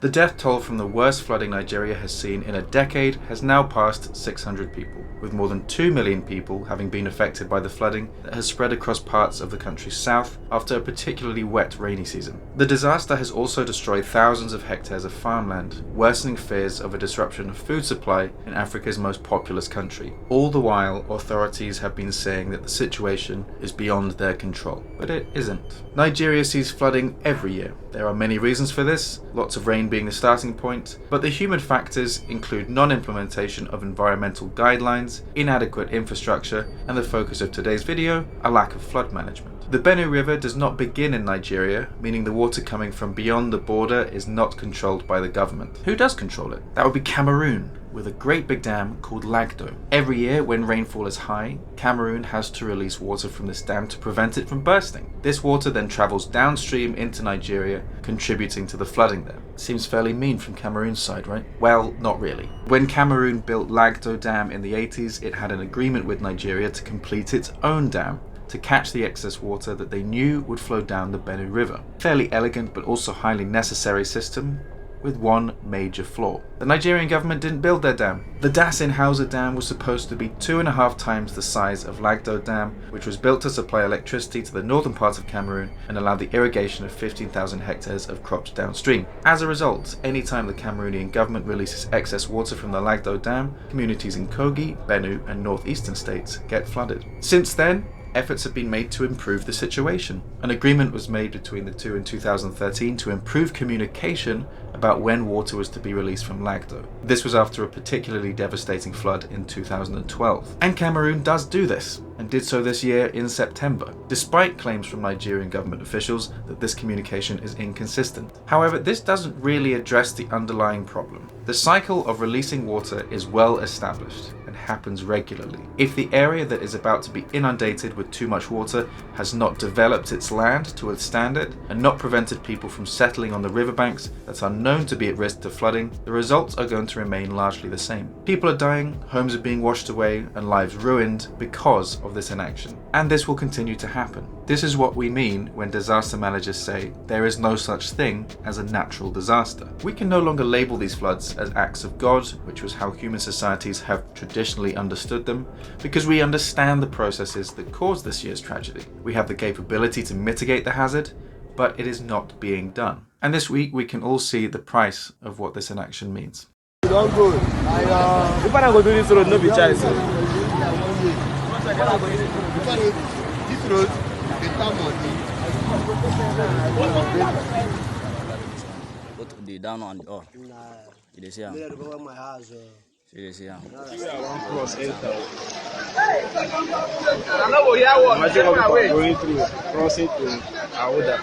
The death toll from the worst flooding Nigeria has seen in a decade has now passed 600 people, with more than 2 million people having been affected by the flooding that has spread across parts of the country's south after a particularly wet rainy season. The disaster has also destroyed thousands of hectares of farmland, worsening fears of a disruption of food supply in Africa's most populous country. All the while, authorities have been saying that the situation is beyond their control, but it isn't. Nigeria sees flooding every year. There are many reasons for this, lots of rain being the starting point, but the human factors include non-implementation of environmental guidelines, inadequate infrastructure, and the focus of today's video, a lack of flood management. The Benue River does not begin in Nigeria, meaning the water coming from beyond the border is not controlled by the government. Who does control it? That would be Cameroon, with a great big dam called Lagdo. Every year when rainfall is high, Cameroon has to release water from this dam to prevent it from bursting. This water then travels downstream into Nigeria, contributing to the flooding there. Seems fairly mean from Cameroon's side, right? Well, not really. When Cameroon built Lagdo Dam in the 80s, it had an agreement with Nigeria to complete its own dam to catch the excess water that they knew would flow down the Benue River. Fairly elegant but also highly necessary system, with one major flaw. The Nigerian government didn't build their dam. The Das-in-Hausa Dam was supposed to be 2.5 times the size of Lagdo Dam, which was built to supply electricity to the northern part of Cameroon and allow the irrigation of 15,000 hectares of crops downstream. As a result, anytime the Cameroonian government releases excess water from the Lagdo Dam, communities in Kogi, Benue and northeastern states get flooded. Since then, efforts have been made to improve the situation. An agreement was made between the two in 2013 to improve communication about when water was to be released from Lagdo. This was after a particularly devastating flood in 2012. And Cameroon does do this, and did so this year in September, despite claims from Nigerian government officials that this communication is inconsistent. However, this doesn't really address the underlying problem. The cycle of releasing water is well established and happens regularly. If the area that is about to be inundated with too much water has not developed its land to withstand it, and not prevented people from settling on the riverbanks that are known to be at risk to flooding, the results are going to remain largely the same. People are dying, homes are being washed away, and lives ruined because of this inaction. And this will continue to happen. This is what we mean when disaster managers say there is no such thing as a natural disaster. We can no longer label these floods as acts of God, which was how human societies have traditionally understood them, because we understand the processes that caused this year's tragedy. We have the capability to mitigate the hazard, but it is not being done. And this week we can all see the price of what this inaction means. Don't go. If I go do this road, no be choice. This road, better money. Put the down on the oh. You see how? My house. You see how? Plus 8,000. Imagine how people are going through, crossing to Aouda.